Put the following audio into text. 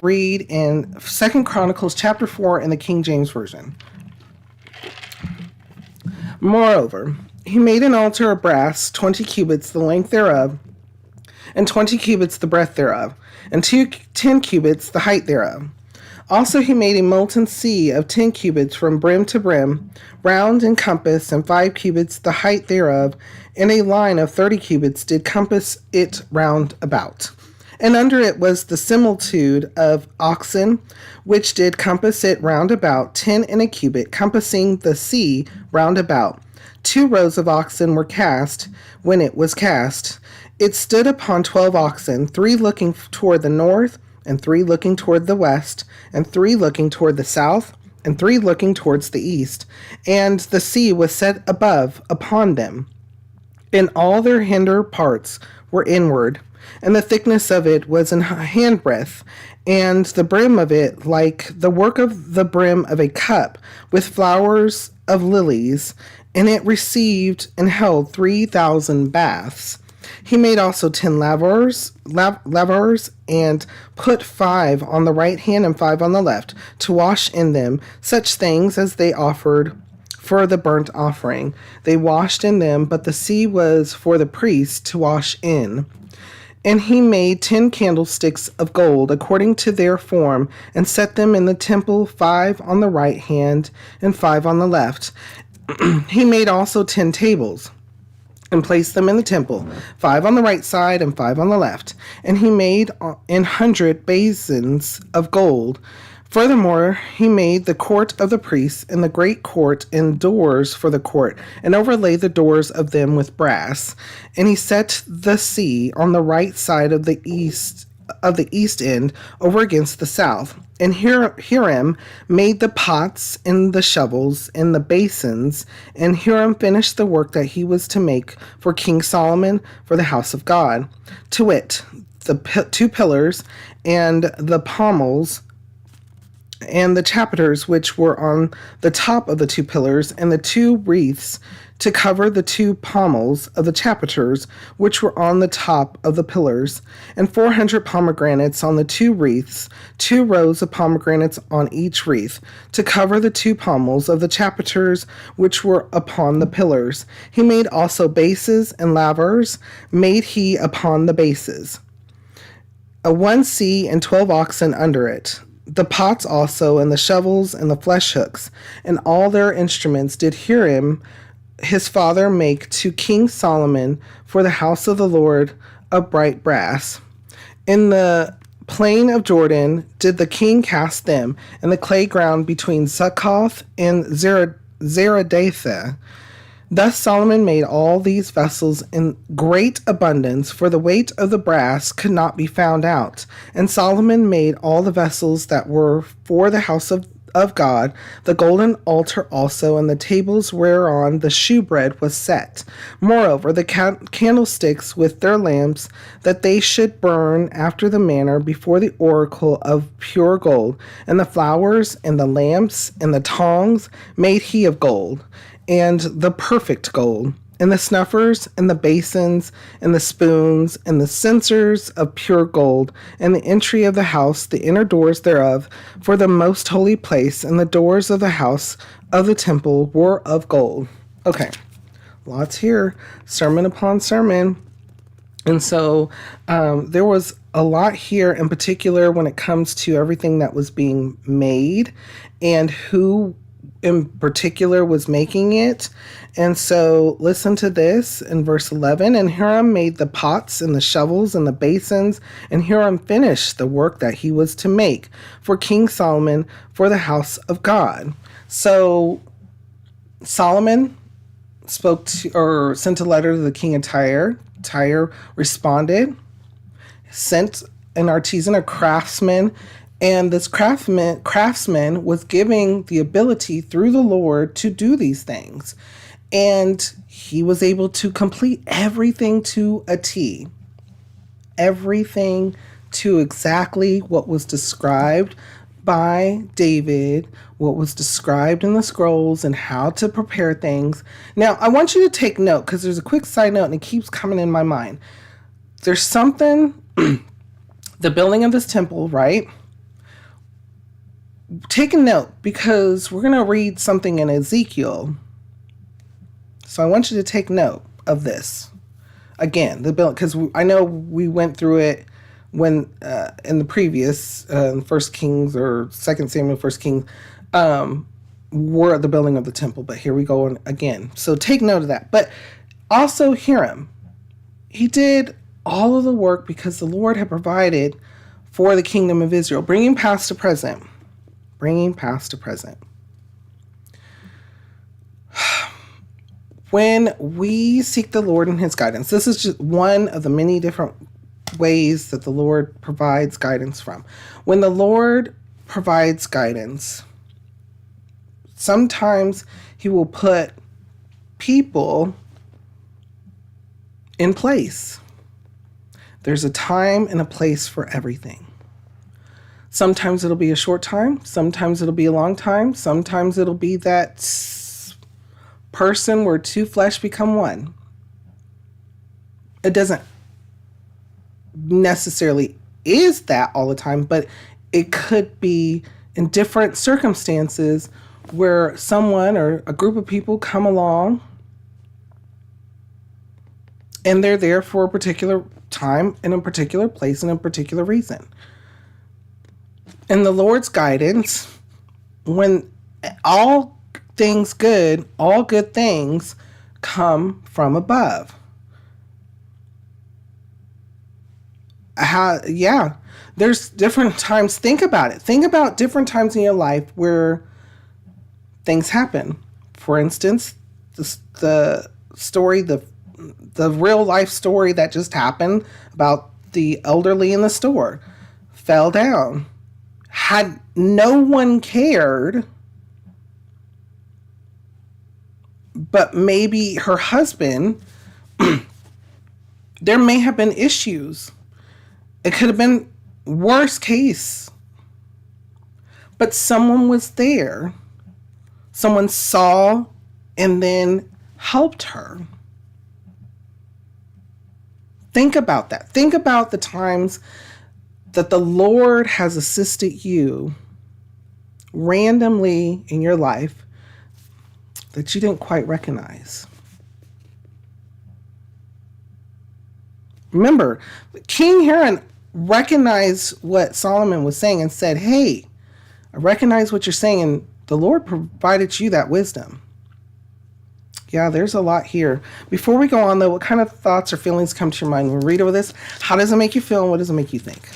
read in 2 Chronicles chapter 4 in the King James Version. Moreover, he made an altar of brass, 20 cubits the length thereof, and 20 cubits the breadth thereof, and 10 cubits the height thereof. Also he made a molten sea of 10 cubits from brim to brim, round in compass, and 5 cubits the height thereof, and a line of 30 cubits did compass it round about. And under it was the similitude of oxen, which did compass it round about 10 in a cubit, compassing the sea round about. 2 rows of oxen were cast. When it was cast, it stood upon 12 oxen, 3 looking toward the north, and 3 looking toward the west, and 3 looking toward the south, and 3 looking towards the east. And the sea was set above upon them, and all their hinder parts were inward, and the thickness of it was an handbreadth, and the brim of it like the work of the brim of a cup, with flowers of lilies, and it received and held 3,000 baths. He made also 10 lavers, and put 5 on the right hand and 5 on the left, to wash in them such things as they offered for the burnt offering. They washed in them, but the sea was for the priests to wash in. And he made 10 candlesticks of gold according to their form, and set them in the temple, 5 on the right hand and 5 on the left. He made also 10 tables, and placed them in the temple, 5 on the right side and 5 on the left. And he made 100 basins of gold. Furthermore, he made the court of the priests and the great court and doors for the court, and overlaid the doors of them with brass. And he set the sea on the right side of the east end over against the south. And Hiram made the pots and the shovels and the basins, and Hiram finished the work that he was to make for King Solomon for the house of God, to wit, the 2 pillars and the pommels and the chapiters which were on the top of the 2 pillars, and the 2 wreaths to cover the 2 pommels of the chapiters which were on the top of the pillars, and 400 pomegranates on the 2 wreaths, 2 rows of pomegranates on each wreath, to cover the 2 pommels of the chapiters which were upon the pillars. He made also bases and lavers, made he upon the bases. 1 sea and 12 oxen under it. The pots also, and the shovels, and the flesh hooks, and all their instruments did Hiram his father make to King Solomon for the house of the Lord of bright brass. In the plain of Jordan did the king cast them, in the clay ground between Succoth and Zeradatha. Thus Solomon made all these vessels in great abundance, for the weight of the brass could not be found out. And Solomon made all the vessels that were for the house of God, the golden altar also, and the tables whereon the shewbread was set. Moreover, the candlesticks with their lamps, that they should burn after the manner before the oracle of pure gold. And the flowers, and the lamps, and the tongs made he of gold, and the perfect gold, and the snuffers, and the basins, and the spoons, and the censers of pure gold, and the entry of the house, the inner doors thereof, for the most holy place, and the doors of the house of the temple were of gold. Okay, lots here, sermon upon sermon. And so there was a lot here in particular when it comes to everything that was being made, and who in particular was making it. And so listen to this in verse 11. And Hiram made the pots and the shovels and the basins, and Hiram finished the work that he was to make for King Solomon for the house of God. So Solomon spoke to, or sent a letter to the king of Tyre. Tyre responded, sent an artisan, a craftsman, and this craftsman was giving the ability through the Lord to do these things. And he was able to complete everything to a T. Everything to exactly what was described by David, what was described in the scrolls, and how to prepare things. Now, I want you to take note, because there's a quick side note, and it keeps coming in my mind. There's something, the building of this temple, right? take a note, because we're going to read something in Ezekiel. So I want you to take note of this. Again, the bill, because I know we went through it when in the previous First Kings or Second Samuel, First Kings, were the building of the temple. But here we go again. So take note of that. But also Hiram, he did all of the work because the Lord had provided for the kingdom of Israel, bringing past to present. Bringing past to present. When we seek the Lord and his guidance, this is just one of the many different ways that the Lord provides guidance from. When the Lord provides guidance, sometimes he will put people in place. There's a time and a place for everything. Sometimes it'll be a short time. Sometimes it'll be a long time. Sometimes it'll be that person where two flesh become one. It doesn't necessarily is that all the time, but it could be in different circumstances where someone or a group of people come along and they're there for a particular time in a particular place and a particular reason. In the Lord's guidance, when all things good, all good things come from above. There's different times. Think about it. Think about different times in your life where things happen. For instance, the story, the real life story that just happened about the elderly in the store fell down. Had no one cared, but maybe her husband, there may have been issues. It could have been worst case. But someone was there. Someone saw and then helped her. Think about that. Think about the times that the Lord has assisted you randomly in your life that you didn't quite recognize. Remember, King Hiram recognized what Solomon was saying and said, hey, I recognize what you're saying, and the Lord provided you that wisdom. Yeah, there's a lot here. Before we go on, though, what kind of thoughts or feelings come to your mind when we read over this? How does it make you feel, and what does it make you think?